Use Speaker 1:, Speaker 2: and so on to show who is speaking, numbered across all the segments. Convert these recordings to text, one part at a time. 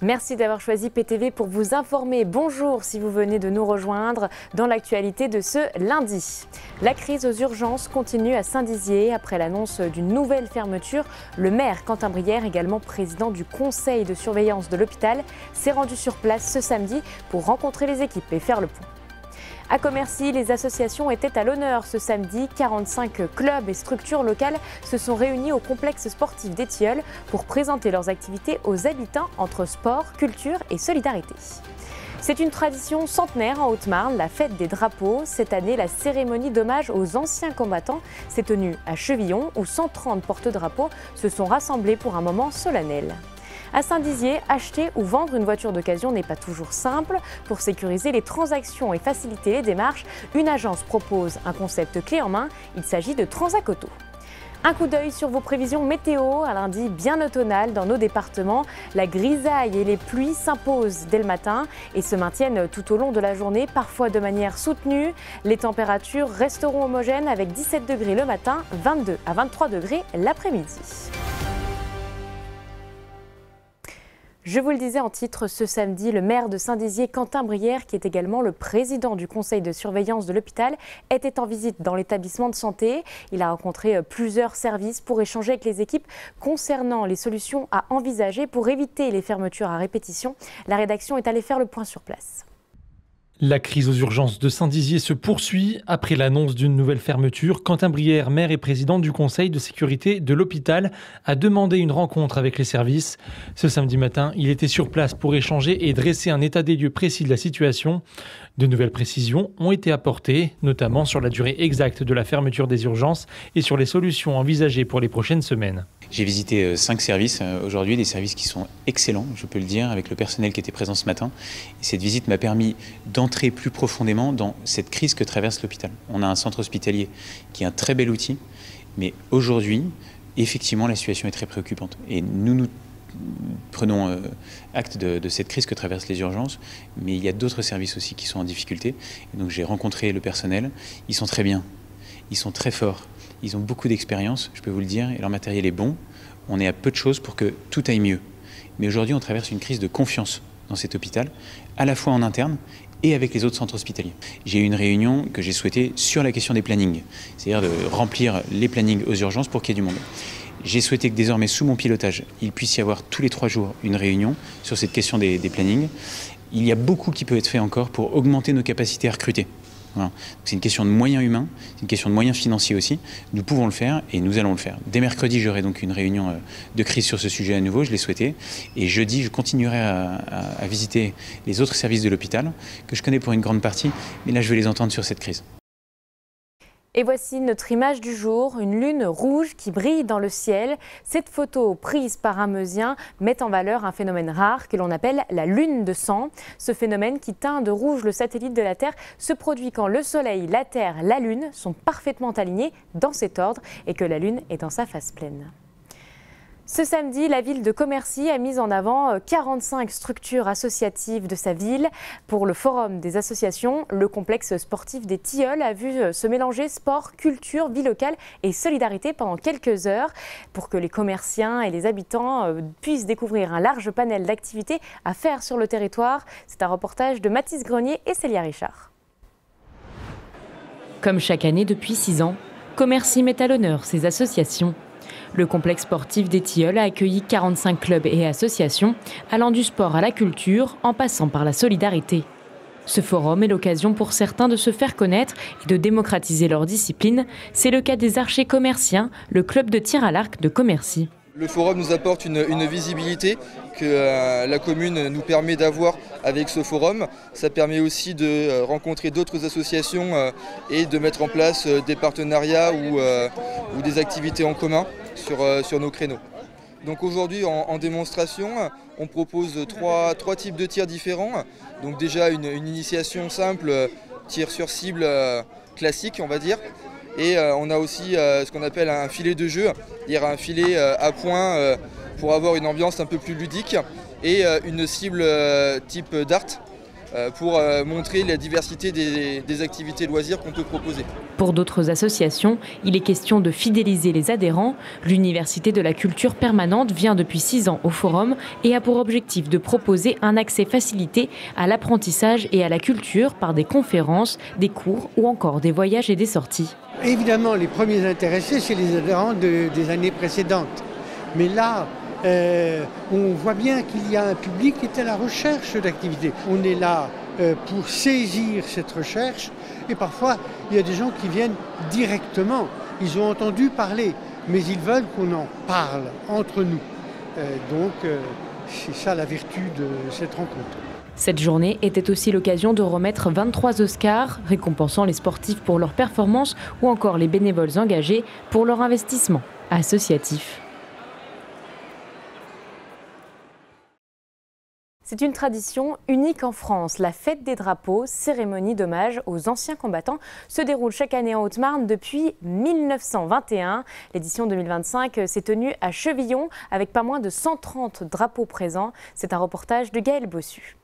Speaker 1: Merci d'avoir choisi PTV pour vous informer. Bonjour si vous venez de nous rejoindre dans l'actualité de ce lundi. La crise aux urgences continue à Saint-Dizier après l'annonce d'une nouvelle fermeture. Le maire Quentin Brière, également président du conseil de surveillance de l'hôpital, s'est rendu sur place ce samedi pour rencontrer les équipes et faire le point. À Commercy, les associations étaient à l'honneur ce samedi. 45 clubs et structures locales se sont réunis au complexe sportif des Tilleuls pour présenter leurs activités aux habitants entre sport, culture et solidarité. C'est une tradition centenaire en Haute-Marne, la fête des drapeaux. Cette année, la cérémonie d'hommage aux anciens combattants s'est tenue à Chevillon où 130 porte-drapeaux se sont rassemblés pour un moment solennel. À Saint-Dizier, acheter ou vendre une voiture d'occasion n'est pas toujours simple. Pour sécuriser les transactions et faciliter les démarches, une agence propose un concept clé en main. Il s'agit de Transac Auto. Un coup d'œil sur vos prévisions météo, un lundi bien automnal dans nos départements. La grisaille et les pluies s'imposent dès le matin et se maintiennent tout au long de la journée, parfois de manière soutenue. Les températures resteront homogènes avec 17 degrés le matin, 22 à 23 degrés l'après-midi. Je vous le disais en titre, ce samedi, le maire de Saint-Dizier, Quentin Brière, qui est également le président du conseil de surveillance de l'hôpital, était en visite dans l'établissement de santé. Il a rencontré plusieurs services pour échanger avec les équipes concernant les solutions à envisager pour éviter les fermetures à répétition. La rédaction est allée faire le point sur place.
Speaker 2: La crise aux urgences de Saint-Dizier se poursuit. Après l'annonce d'une nouvelle fermeture, Quentin Brière, maire et président du conseil de sécurité de l'hôpital, a demandé une rencontre avec les services. Ce samedi matin, il était sur place pour échanger et dresser un état des lieux précis de la situation. De nouvelles précisions ont été apportées, notamment sur la durée exacte de la fermeture des urgences et sur les solutions envisagées pour les prochaines semaines.
Speaker 3: J'ai visité 5 services aujourd'hui, des services qui sont excellents, je peux le dire, avec le personnel qui était présent ce matin. Et cette visite m'a permis d'entrer plus profondément dans cette crise que traverse l'hôpital. On a un centre hospitalier qui est un très bel outil, mais aujourd'hui, effectivement, la situation est très préoccupante. Et nous prenons acte de cette crise que traversent les urgences, mais il y a d'autres services aussi qui sont en difficulté. Et donc j'ai rencontré le personnel, ils sont très bien, ils sont très forts, ils ont beaucoup d'expérience, je peux vous le dire, et leur matériel est bon. On est à peu de choses pour que tout aille mieux. Mais aujourd'hui, on traverse une crise de confiance dans cet hôpital, à la fois en interne et avec les autres centres hospitaliers. J'ai eu une réunion que j'ai souhaitée sur la question des plannings, c'est-à-dire de remplir les plannings aux urgences pour qu'il y ait du monde. J'ai souhaité que désormais, sous mon pilotage, il puisse y avoir tous les 3 jours une réunion sur cette question des plannings. Il y a beaucoup qui peut être fait encore pour augmenter nos capacités à recruter. Voilà. C'est une question de moyens humains, c'est une question de moyens financiers aussi. Nous pouvons le faire et nous allons le faire. Dès mercredi, j'aurai donc une réunion de crise sur ce sujet à nouveau, je l'ai souhaité. Et jeudi, je continuerai à visiter les autres services de l'hôpital, que je connais pour une grande partie, mais là, je vais les entendre sur cette crise.
Speaker 1: Et voici notre image du jour, une lune rouge qui brille dans le ciel. Cette photo prise par un Meusien met en valeur un phénomène rare que l'on appelle la lune de sang. Ce phénomène qui teint de rouge le satellite de la Terre se produit quand le Soleil, la Terre, la Lune sont parfaitement alignés dans cet ordre et que la Lune est dans sa phase pleine. Ce samedi, la ville de Commercy a mis en avant 45 structures associatives de sa ville. Pour le forum des associations, le complexe sportif des Tilleuls a vu se mélanger sport, culture, vie locale et solidarité pendant quelques heures pour que les commerciens et les habitants puissent découvrir un large panel d'activités à faire sur le territoire. C'est un reportage de Mathis Grenier et Célia Richard. Comme chaque année depuis 6 ans, Commercy met à l'honneur ses associations. Le complexe sportif des Tilleuls a accueilli 45 clubs et associations, allant du sport à la culture, en passant par la solidarité. Ce forum est l'occasion pour certains de se faire connaître et de démocratiser leur discipline. C'est le cas des archers commerciens, le club de tir à l'arc de Commercy.
Speaker 4: Le forum nous apporte une visibilité que la commune nous permet d'avoir avec ce forum. Ça permet aussi de rencontrer d'autres associations et de mettre en place des partenariats ou des activités en commun sur nos créneaux. Donc aujourd'hui en démonstration, on propose trois types de tirs différents. Donc déjà une initiation simple, tir sur cible classique on va dire. Et on a aussi ce qu'on appelle un filet de jeu, c'est-à-dire un filet à point pour avoir une ambiance un peu plus ludique et une cible type dart pour montrer la diversité des activités loisirs qu'on peut proposer.
Speaker 1: Pour d'autres associations, il est question de fidéliser les adhérents. L'Université de la culture permanente vient depuis 6 ans au Forum et a pour objectif de proposer un accès facilité à l'apprentissage et à la culture par des conférences, des cours ou encore des voyages et des sorties.
Speaker 5: Évidemment, les premiers intéressés, c'est les adhérents des années précédentes. Mais là, on voit bien qu'il y a un public qui est à la recherche d'activités. On est là pour saisir cette recherche et parfois il y a des gens qui viennent directement. Ils ont entendu parler, mais ils veulent qu'on en parle entre nous. Donc c'est ça la vertu de cette rencontre.
Speaker 1: Cette journée était aussi l'occasion de remettre 23 Oscars, récompensant les sportifs pour leur performance ou encore les bénévoles engagés pour leur investissement associatif. C'est une tradition unique en France. La fête des drapeaux, cérémonie d'hommage aux anciens combattants, se déroule chaque année en Haute-Marne depuis 1921. L'édition 2025 s'est tenue à Chevillon avec pas moins de 130 drapeaux présents. C'est un reportage de Gaël Bossu.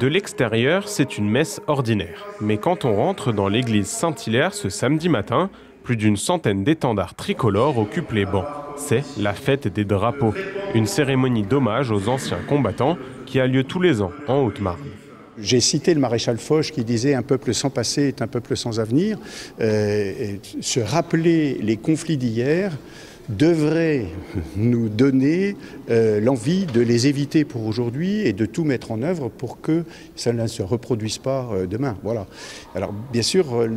Speaker 6: De l'extérieur, c'est une messe ordinaire. Mais quand on rentre dans l'église Saint-Hilaire ce samedi matin, plus d'une centaine d'étendards tricolores occupent les bancs. C'est la fête des drapeaux, une cérémonie d'hommage aux anciens combattants qui a lieu tous les ans en Haute-Marne.
Speaker 7: J'ai cité le maréchal Foch qui disait « Un peuple sans passé est un peuple sans avenir ». Se rappeler les conflits d'hier devrait nous donner l'envie de les éviter pour aujourd'hui et de tout mettre en œuvre pour que ça ne se reproduise pas demain. Voilà. Alors bien sûr,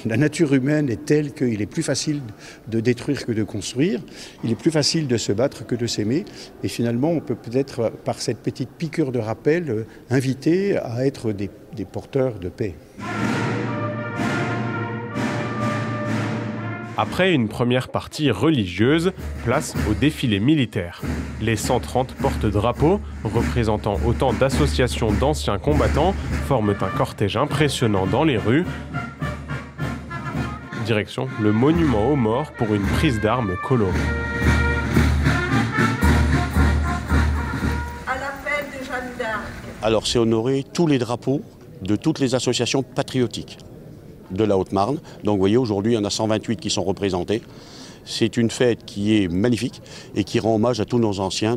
Speaker 7: la nature humaine est telle qu'il est plus facile de détruire que de construire, il est plus facile de se battre que de s'aimer, et finalement on peut peut-être par cette petite piqûre de rappel inviter à être des porteurs de paix.
Speaker 6: Après une première partie religieuse, place au défilé militaire. Les 130 porte-drapeaux, représentant autant d'associations d'anciens combattants, forment un cortège impressionnant dans les rues. Direction le monument aux morts pour une prise d'armes colorée.
Speaker 8: À la fête de Jeanne d'Arc.
Speaker 9: Alors c'est honorer tous les drapeaux de toutes les associations patriotiques de la Haute-Marne. Donc vous voyez, aujourd'hui, il y en a 128 qui sont représentés. C'est une fête qui est magnifique et qui rend hommage à tous nos anciens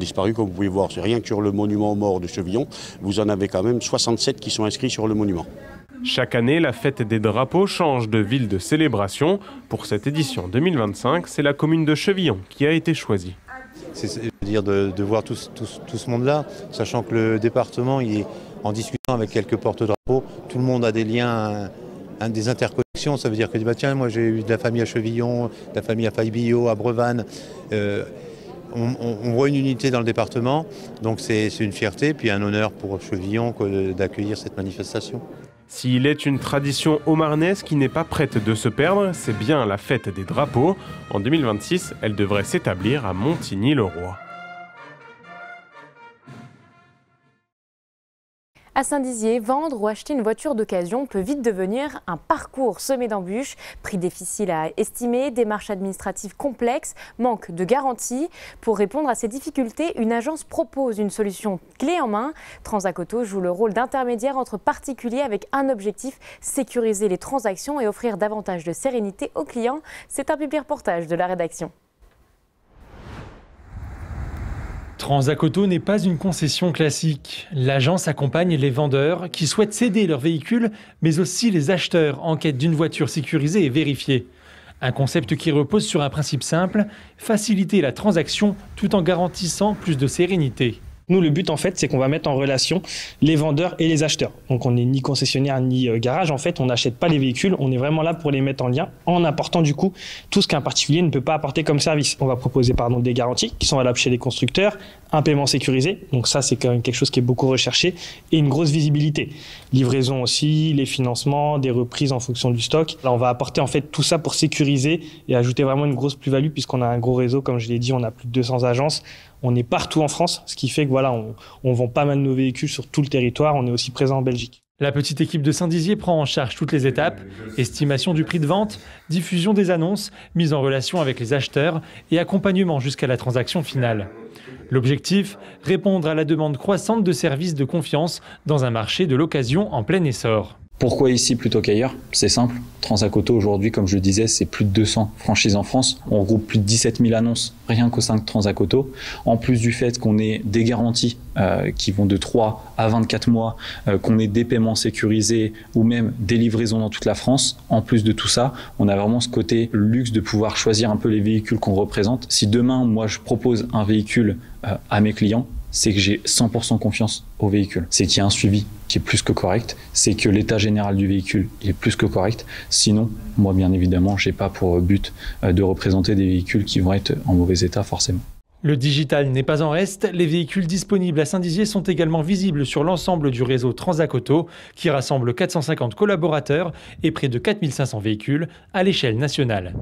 Speaker 9: disparus. Comme vous pouvez voir, c'est rien que sur le monument aux morts de Chevillon, vous en avez quand même 67 qui sont inscrits sur le monument.
Speaker 6: Chaque année, la fête des drapeaux change de ville de célébration. Pour cette édition 2025, c'est la commune de Chevillon qui a été choisie.
Speaker 10: C'est-à-dire de voir tout ce monde-là, sachant que le département, il est en discutant avec quelques porte-drapeaux, tout le monde a des liens, des interconnexions. Ça veut dire que tiens, moi j'ai eu de la famille à Chevillon, de la famille à Faille-Billot, à Brevannes. On voit une unité dans le département, donc c'est une fierté, puis un honneur pour Chevillon d'accueillir cette manifestation.
Speaker 6: S'il est une tradition haut-marnaise qui n'est pas prête de se perdre, c'est bien la fête des drapeaux. En 2026, elle devrait s'établir à Montigny-le-Roi.
Speaker 1: À Saint-Dizier, vendre ou acheter une voiture d'occasion peut vite devenir un parcours semé d'embûches. Prix difficile à estimer, démarches administratives complexes, manque de garantie. Pour répondre à ces difficultés, une agence propose une solution clé en main. Transac Auto joue le rôle d'intermédiaire entre particuliers avec un objectif, sécuriser les transactions et offrir davantage de sérénité aux clients. C'est un public reportage de la rédaction.
Speaker 2: Transac Auto n'est pas une concession classique. L'agence accompagne les vendeurs qui souhaitent céder leur véhicule, mais aussi les acheteurs en quête d'une voiture sécurisée et vérifiée. Un concept qui repose sur un principe simple, faciliter la transaction tout en garantissant plus de sérénité.
Speaker 11: Nous, le but, en fait, c'est qu'on va mettre en relation les vendeurs et les acheteurs. Donc, on n'est ni concessionnaire ni garage. En fait, on n'achète pas les véhicules. On est vraiment là pour les mettre en lien en apportant, du coup, tout ce qu'un particulier ne peut pas apporter comme service. On va proposer, des garanties qui sont valables chez les constructeurs, un paiement sécurisé. Donc, ça, c'est quand même quelque chose qui est beaucoup recherché et une grosse visibilité. Livraison aussi, les financements, des reprises en fonction du stock. Là, on va apporter, en fait, tout ça pour sécuriser et ajouter vraiment une grosse plus-value puisqu'on a un gros réseau. Comme je l'ai dit, on a plus de 200 agences. On est partout en France, ce qui fait que on vend pas mal nos véhicules sur tout le territoire. On est aussi présent en Belgique.
Speaker 2: La petite équipe de Saint-Dizier prend en charge toutes les étapes, estimation du prix de vente, diffusion des annonces, mise en relation avec les acheteurs et accompagnement jusqu'à la transaction finale. L'objectif, répondre à la demande croissante de services de confiance dans un marché de l'occasion en plein essor.
Speaker 12: Pourquoi ici plutôt qu'ailleurs? C'est simple. Transat Auto aujourd'hui, comme je le disais, c'est plus de 200 franchises en France. On regroupe plus de 17 000 annonces rien qu'au sein de Transat Auto. En plus du fait qu'on ait des garanties qui vont de 3 à 24 mois, qu'on ait des paiements sécurisés ou même des livraisons dans toute la France. En plus de tout ça, on a vraiment ce côté luxe de pouvoir choisir un peu les véhicules qu'on représente. Si demain, moi, je propose un véhicule à mes clients, c'est que j'ai 100% confiance au véhicule. C'est qu'il y a un suivi qui est plus que correct, c'est que l'état général du véhicule est plus que correct. Sinon, moi bien évidemment, j'ai pas pour but de représenter des véhicules qui vont être en mauvais état forcément.
Speaker 2: Le digital n'est pas en reste. Les véhicules disponibles à Saint-Dizier sont également visibles sur l'ensemble du réseau Transat Auto, qui rassemble 450 collaborateurs et près de 4500 véhicules à l'échelle nationale.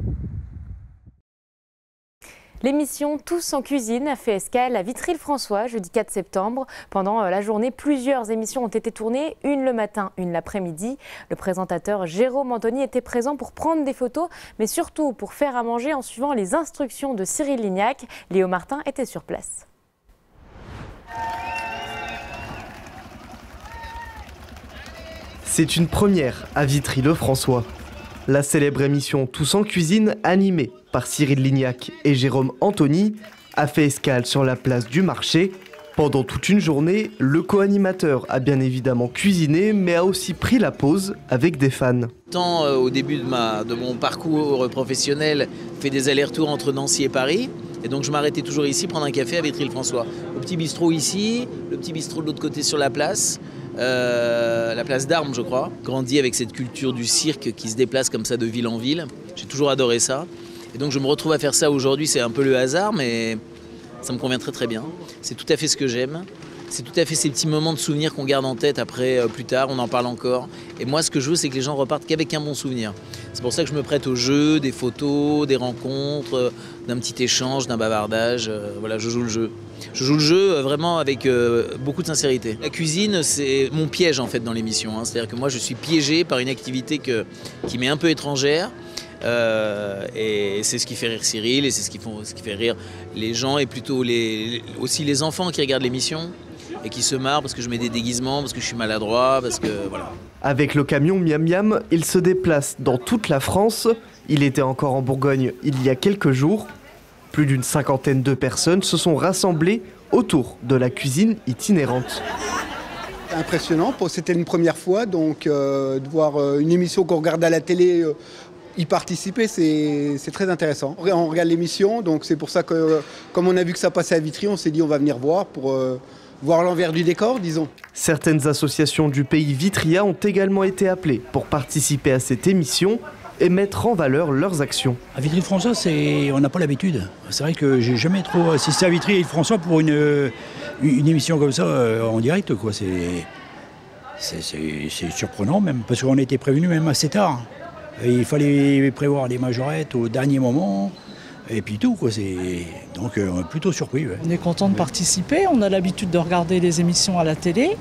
Speaker 1: L'émission Tous en cuisine a fait escale à Vitry-le-François jeudi 4 septembre. Pendant la journée, plusieurs émissions ont été tournées, une le matin, une l'après-midi. Le présentateur Jérôme Anthony était présent pour prendre des photos, mais surtout pour faire à manger en suivant les instructions de Cyril Lignac. Léo Martin était sur place.
Speaker 13: C'est une première à Vitry-le-François. La célèbre émission Tous en cuisine, animée par Cyril Lignac et Jérôme Anthony, a fait escale sur la place du marché. Pendant toute une journée, le co-animateur a bien évidemment cuisiné, mais a aussi pris la pause avec des fans.
Speaker 14: Tant au début de mon parcours professionnel, fait des allers-retours entre Nancy et Paris. Et donc je m'arrêtais toujours ici prendre un café à Vitry-le-François. Au petit bistrot ici, le petit bistrot de l'autre côté sur la place d'Armes je crois. Grandi avec cette culture du cirque qui se déplace comme ça de ville en ville. J'ai toujours adoré ça. Et donc je me retrouve à faire ça aujourd'hui, c'est un peu le hasard, mais ça me convient très très bien. C'est tout à fait ce que j'aime. C'est tout à fait ces petits moments de souvenirs qu'on garde en tête après, plus tard, on en parle encore. Et moi, ce que je veux, c'est que les gens repartent qu'avec un bon souvenir. C'est pour ça que je me prête au jeu, des photos, des rencontres, d'un petit échange, d'un bavardage. Voilà, je joue le jeu. Je joue le jeu vraiment avec beaucoup de sincérité. La cuisine, c'est mon piège en fait dans l'émission. C'est-à-dire que moi, je suis piégé par une activité qui m'est un peu étrangère. Et c'est ce qui fait rire Cyril et c'est ce qui fait rire les gens et plutôt aussi les enfants qui regardent l'émission et qui se marrent parce que je mets des déguisements, parce que je suis maladroit, parce que voilà.
Speaker 13: Avec le camion Miam Miam, il se déplace dans toute la France. Il était encore en Bourgogne il y a quelques jours. Plus d'une cinquantaine de personnes se sont rassemblées autour de la cuisine itinérante.
Speaker 15: Impressionnant, c'était une première fois, donc de voir une émission qu'on regarde à la télé, y participer, c'est très intéressant. On regarde l'émission, donc c'est pour ça que, comme on a vu que ça passait à Vitry, on s'est dit on va venir voir pour voir l'envers du décor, disons.
Speaker 13: Certaines associations du pays vitrien ont également été appelées pour participer à cette émission et mettre en valeur leurs actions.
Speaker 16: À Vitry-le-François, on n'a pas l'habitude. C'est vrai que j'ai jamais trop assisté à Vitry-le-François pour une émission comme ça en direct, quoi. C'est surprenant même, parce qu'on a été prévenus même assez tard. Il fallait prévoir les majorettes au dernier moment, et puis tout, quoi. Donc on est plutôt surpris. Ouais.
Speaker 17: On est content de participer, on a l'habitude de regarder les émissions à la télé,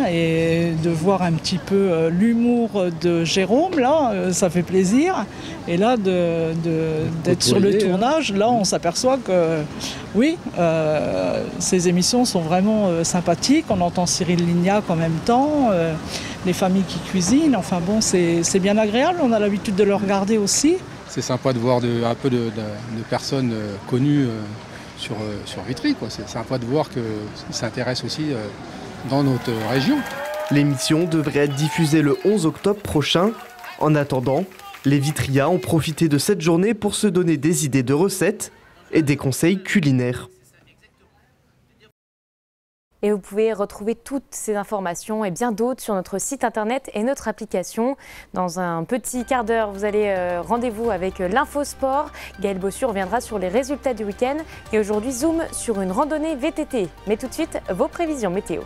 Speaker 17: et de voir un petit peu l'humour de Jérôme, là, ça fait plaisir. Et là, d'être sur le tournage, là, on s'aperçoit que, oui, ces émissions sont vraiment sympathiques. On entend Cyril Lignac en même temps, les familles qui cuisinent. Enfin bon, c'est bien agréable, on a l'habitude de le regarder aussi.
Speaker 18: C'est sympa de voir un peu de personnes connues sur Vitry, quoi. C'est sympa de voir qu'ils s'intéressent aussi dans notre région.
Speaker 13: L'émission devrait être diffusée le 11 octobre prochain. En attendant, les Vitriens ont profité de cette journée pour se donner des idées de recettes et des conseils culinaires.
Speaker 1: Et vous pouvez retrouver toutes ces informations et bien d'autres sur notre site internet et notre application. Dans un petit quart d'heure, vous allez rendez-vous avec l'Infosport. Gaël Bossure reviendra sur les résultats du week-end. Et aujourd'hui, zoom sur une randonnée VTT. Mais tout de suite, vos prévisions météo.